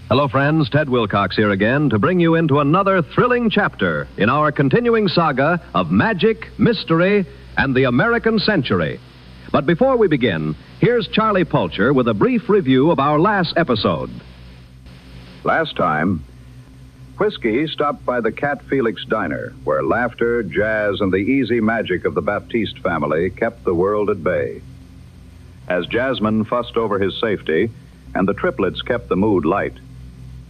Hello, friends. Ted Wilcox here again to bring you into another thrilling chapter in our continuing saga of magic, mystery, and the American century. But before we begin, here's Charlie Pulcher with a brief review of our last episode. Last time, Whiskey stopped by the Cat Felix Diner, where laughter, jazz, and the easy magic of the Baptiste family kept the world at bay. As Jasmine fussed over his safety and the triplets kept the mood light,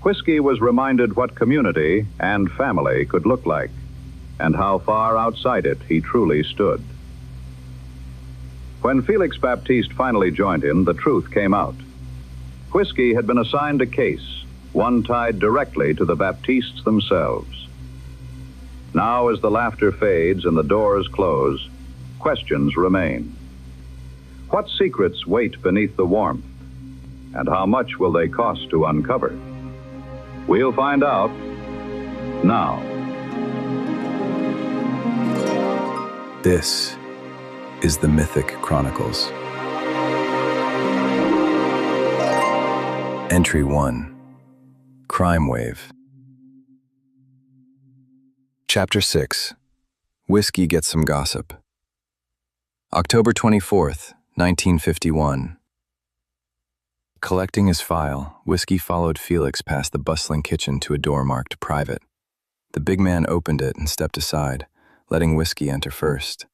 Whiskey was reminded what community and family could look like, and how far outside it he truly stood. When Felix Baptiste finally joined him, the truth came out. Whiskey had been assigned a case, one tied directly to the Baptistes themselves. Now, as the laughter fades and the doors close, questions remain. What secrets wait beneath the warmth, and how much will they cost to uncover? We'll find out now. This is the Mythic Chronicles. Entry 1. Crime Wave. Chapter 6. Whiskey Gets Some Gossip. October 24th, 1951. Collecting his file, Whiskey followed Felix past the bustling kitchen to a door marked Private. The big man opened it and stepped aside, letting Whiskey enter first.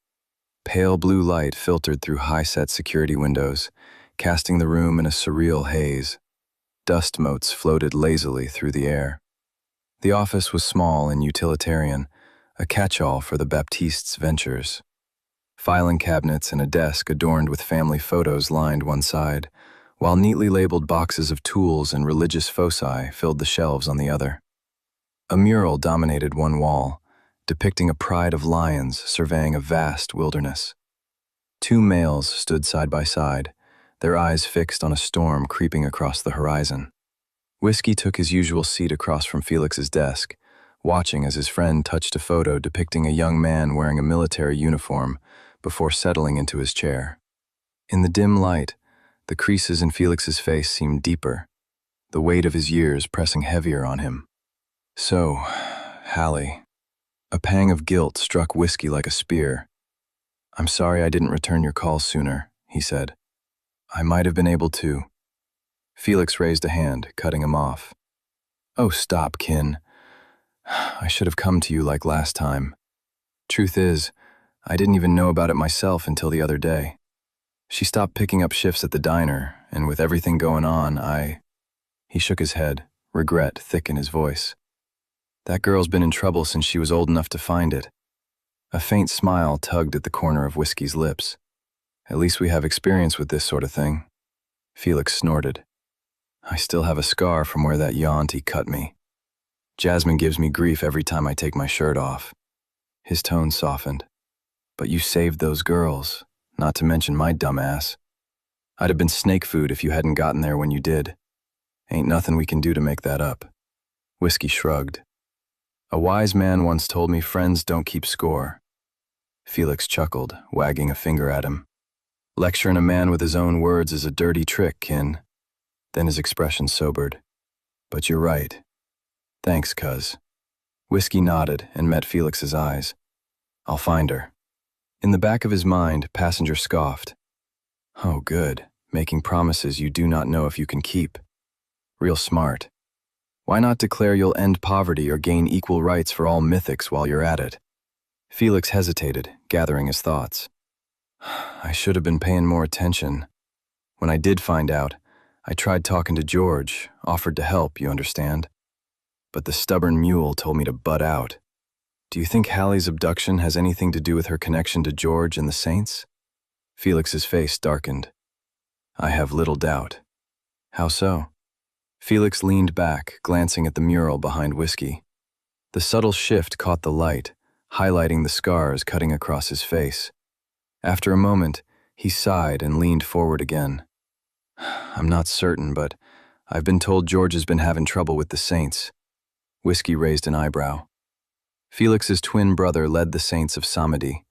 Pale blue light filtered through high-set security windows, casting the room in a surreal haze. Dust motes floated lazily through the air. The office was small and utilitarian, a catch-all for the Baptistes' ventures. Filing cabinets and a desk adorned with family photos lined one side, while neatly labeled boxes of tools and religious foci filled the shelves on the other. A mural dominated one wall, depicting a pride of lions surveying a vast wilderness. Two males stood side by side, their eyes fixed on a storm creeping across the horizon. Whiskey took his usual seat across from Felix's desk, watching as his friend touched a photo depicting a young man wearing a military uniform before settling into his chair. In the dim light, the creases in Felix's face seemed deeper, the weight of his years pressing heavier on him. So, Hallie. A pang of guilt struck Whiskey like a spear. "I'm sorry I didn't return your call sooner," he said. "I might have been able to." Felix raised a hand, cutting him off. "Oh, stop, kin. I should have come to you like last time. Truth is, I didn't even know about it myself until the other day. She stopped picking up shifts at the diner, and with everything going on, He shook his head, regret thick in his voice. "That girl's been in trouble since she was old enough to find it." A faint smile tugged at the corner of Whiskey's lips. "At least we have experience with this sort of thing." Felix snorted. "I still have a scar from where that Yawnty cut me. Jasmine gives me grief every time I take my shirt off." His tone softened. "But you saved those girls. Not to mention my dumb ass. I'd have been snake food if you hadn't gotten there when you did. Ain't nothing we can do to make that up." Whiskey shrugged. "A wise man once told me friends don't keep score." Felix chuckled, wagging a finger at him. "Lecturing a man with his own words is a dirty trick, kin." Then his expression sobered. "But you're right. Thanks, cuz." Whiskey nodded and met Felix's eyes. "I'll find her." In the back of his mind, Passenger scoffed. "Oh, good, making promises you do not know if you can keep. Real smart. Why not declare you'll end poverty or gain equal rights for all mythics while you're at it?" Felix hesitated, gathering his thoughts. "I should have been paying more attention. When I did find out, I tried talking to George, offered to help, you understand. But the stubborn mule told me to butt out. Do you think Hallie's abduction has anything to do with her connection to George and the Saints?" Felix's face darkened. "I have little doubt." "How so?" Felix leaned back, glancing at the mural behind Whiskey. The subtle shift caught the light, highlighting the scars cutting across his face. After a moment, he sighed and leaned forward again. "I'm not certain, but I've been told George has been having trouble with the Saints." Whiskey raised an eyebrow. Felix's twin brother led the Saints of Samedi,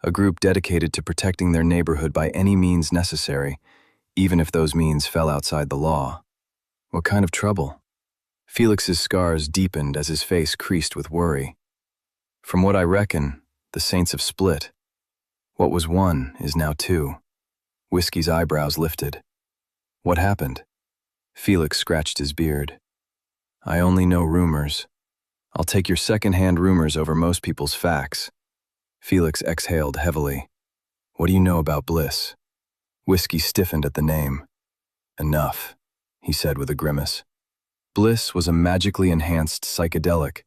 a group dedicated to protecting their neighborhood by any means necessary, even if those means fell outside the law. "What kind of trouble?" Felix's scars deepened as his face creased with worry. From what I reckon, the Saints have split. What was one is now two. Whiskey's eyebrows lifted. What happened? Felix scratched his beard. I only know rumors. I'll take your second-hand rumors over most people's facts. Felix exhaled heavily. What do you know about Bliss? Whiskey stiffened at the name. Enough, he said with a grimace. Bliss was a magically enhanced psychedelic,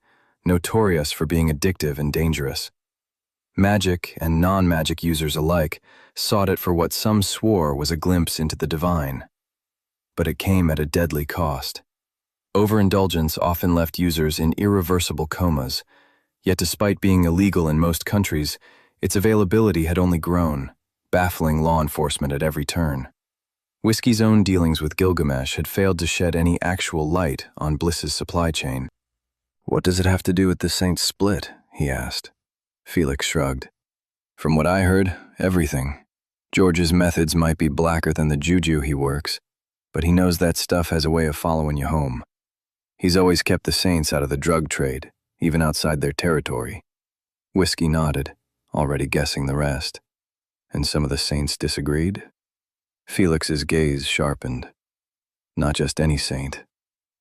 notorious for being addictive and dangerous. Magic and non-magic users alike sought it for what some swore was a glimpse into the divine. But it came at a deadly cost. Overindulgence often left users in irreversible comas, yet despite being illegal in most countries, its availability had only grown, baffling law enforcement at every turn. Whiskey's own dealings with Gilgamesh had failed to shed any actual light on Bliss's supply chain. What does it have to do with the Saints split? He asked. Felix shrugged. From what I heard, everything. George's methods might be blacker than the juju he works, but he knows that stuff has a way of following you home. He's always kept the Saints out of the drug trade, even outside their territory. Whiskey nodded, already guessing the rest. And some of the Saints disagreed? Felix's gaze sharpened. Not just any saint.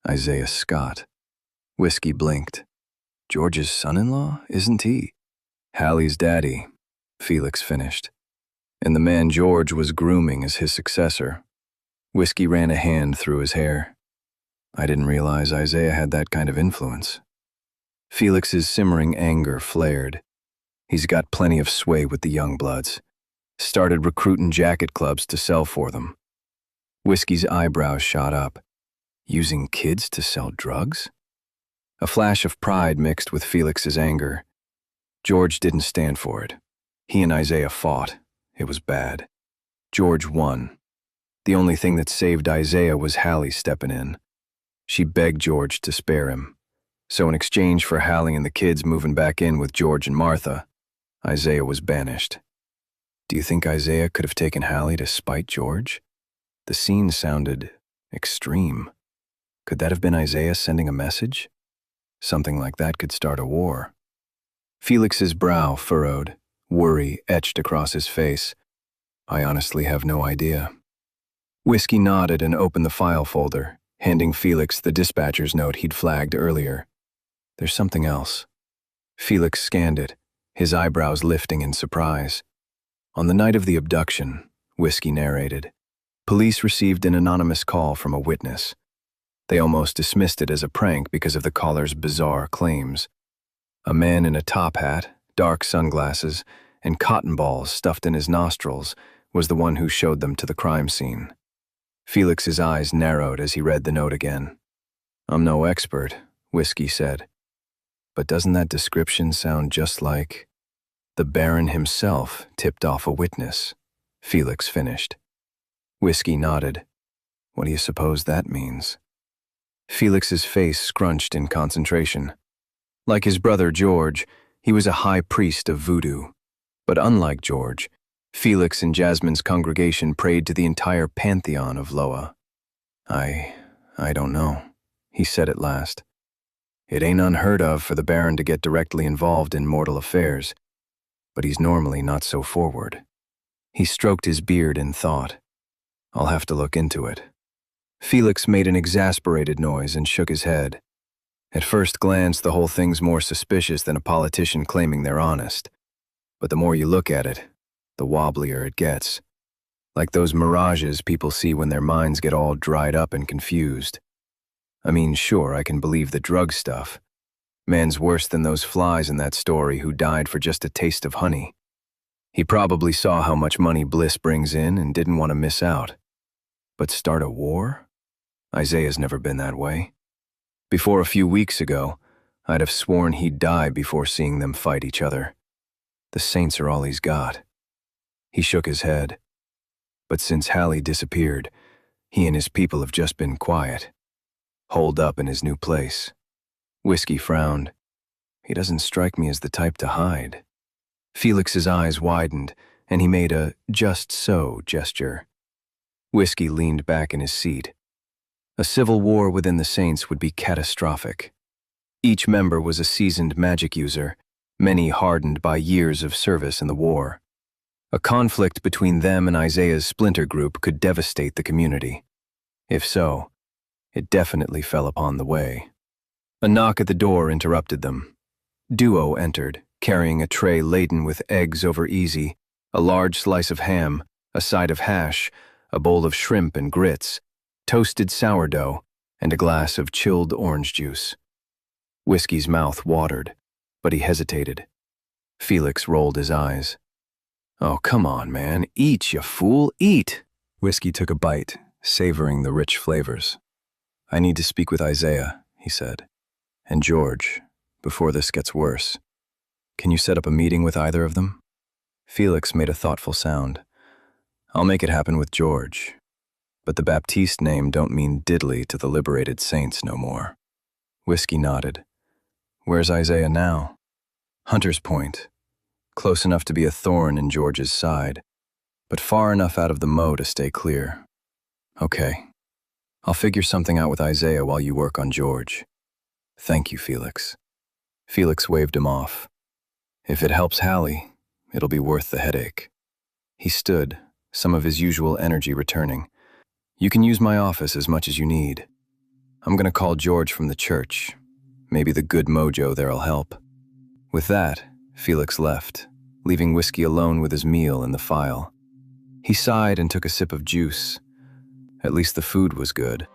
Isaiah Scott. Whiskey blinked. George's son-in-law, isn't he? Hallie's daddy, Felix finished. And the man George was grooming as his successor. Whiskey ran a hand through his hair. I didn't realize Isaiah had that kind of influence. Felix's simmering anger flared. He's got plenty of sway with the young bloods. Started recruiting jacket clubs to sell for them. Whiskey's eyebrows shot up. Using kids to sell drugs? A flash of pride mixed with Felix's anger. George didn't stand for it. He and Isaiah fought. It was bad. George won. The only thing that saved Isaiah was Hallie stepping in. She begged George to spare him. So in exchange for Hallie and the kids moving back in with George and Martha, Isaiah was banished. Do you think Isaiah could have taken Hallie to spite George? The scene sounded extreme. Could that have been Isaiah sending a message? Something like that could start a war. Felix's brow furrowed, worry etched across his face. I honestly have no idea. Whiskey nodded and opened the file folder, handing Felix the dispatcher's note he'd flagged earlier. There's something else. Felix scanned it, his eyebrows lifting in surprise. On the night of the abduction, Whiskey narrated, police received an anonymous call from a witness. They almost dismissed it as a prank because of the caller's bizarre claims. A man in a top hat, dark sunglasses, and cotton balls stuffed in his nostrils was the one who showed them to the crime scene. Felix's eyes narrowed as he read the note again. I'm no expert, Whiskey said. But doesn't that description sound just like... The Baron himself tipped off a witness, Felix finished. Whiskey nodded. What do you suppose that means? Felix's face scrunched in concentration. Like his brother George, he was a high priest of voodoo. But unlike George, Felix and Jasmine's congregation prayed to the entire pantheon of Loa. I don't know, he said at last. It ain't unheard of for the Baron to get directly involved in mortal affairs, but he's normally not so forward. He stroked his beard in thought. I'll have to look into it. Felix made an exasperated noise and shook his head. At first glance, the whole thing's more suspicious than a politician claiming they're honest. But the more you look at it, the wobblier it gets. Like those mirages people see when their minds get all dried up and confused. I mean, sure, I can believe the drug stuff. Man's worse than those flies in that story who died for just a taste of honey. He probably saw how much money Bliss brings in and didn't want to miss out. But start a war? Isaiah's never been that way. Before a few weeks ago, I'd have sworn he'd die before seeing them fight each other. The Saints are all he's got. He shook his head. But since Hallie disappeared, he and his people have just been quiet, holed up in his new place. Whiskey frowned. He doesn't strike me as the type to hide. Felix's eyes widened, and he made a just so gesture. Whiskey leaned back in his seat. A civil war within the Saints would be catastrophic. Each member was a seasoned magic user, many hardened by years of service in the war. A conflict between them and Isaiah's splinter group could devastate the community. If so, it definitely fell upon the way. A knock at the door interrupted them. Duo entered, carrying a tray laden with eggs over easy, a large slice of ham, a side of hash, a bowl of shrimp and grits, toasted sourdough, and a glass of chilled orange juice. Whiskey's mouth watered, but he hesitated. Felix rolled his eyes. "Oh, come on, man. Eat, you fool. Eat!" Whiskey took a bite, savoring the rich flavors. "I need to speak with Isaiah," he said. "And George, before this gets worse. Can you set up a meeting with either of them?" Felix made a thoughtful sound. "I'll make it happen with George. But the Baptiste name don't mean diddly to the liberated Saints no more." Whiskey nodded. "Where's Isaiah now?" "Hunter's Point. Close enough to be a thorn in George's side, but far enough out of the mow to stay clear." "Okay. I'll figure something out with Isaiah while you work on George." "Thank you, Felix." Felix waved him off. "If it helps Hallie, it'll be worth the headache." He stood, some of his usual energy returning. "You can use my office as much as you need. I'm going to call George from the church. Maybe the good mojo there'll help." With that, Felix left, leaving Whiskey alone with his meal in the file. He sighed and took a sip of juice. At least the food was good.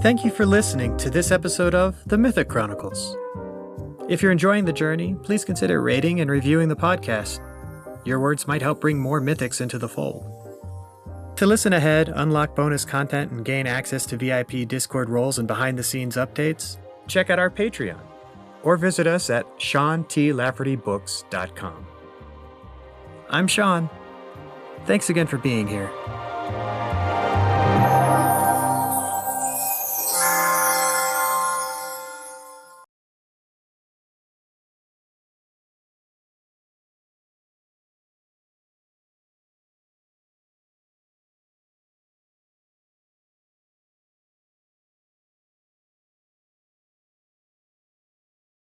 Thank you for listening to this episode of The Mythic Chronicles. If you're enjoying the journey, please consider rating and reviewing the podcast. Your words might help bring more mythics into the fold. To listen ahead, unlock bonus content, and gain access to VIP Discord roles and behind-the-scenes updates, check out our Patreon or visit us at SeanTLaffertyBooks.com. I'm Sean. Thanks again for being here.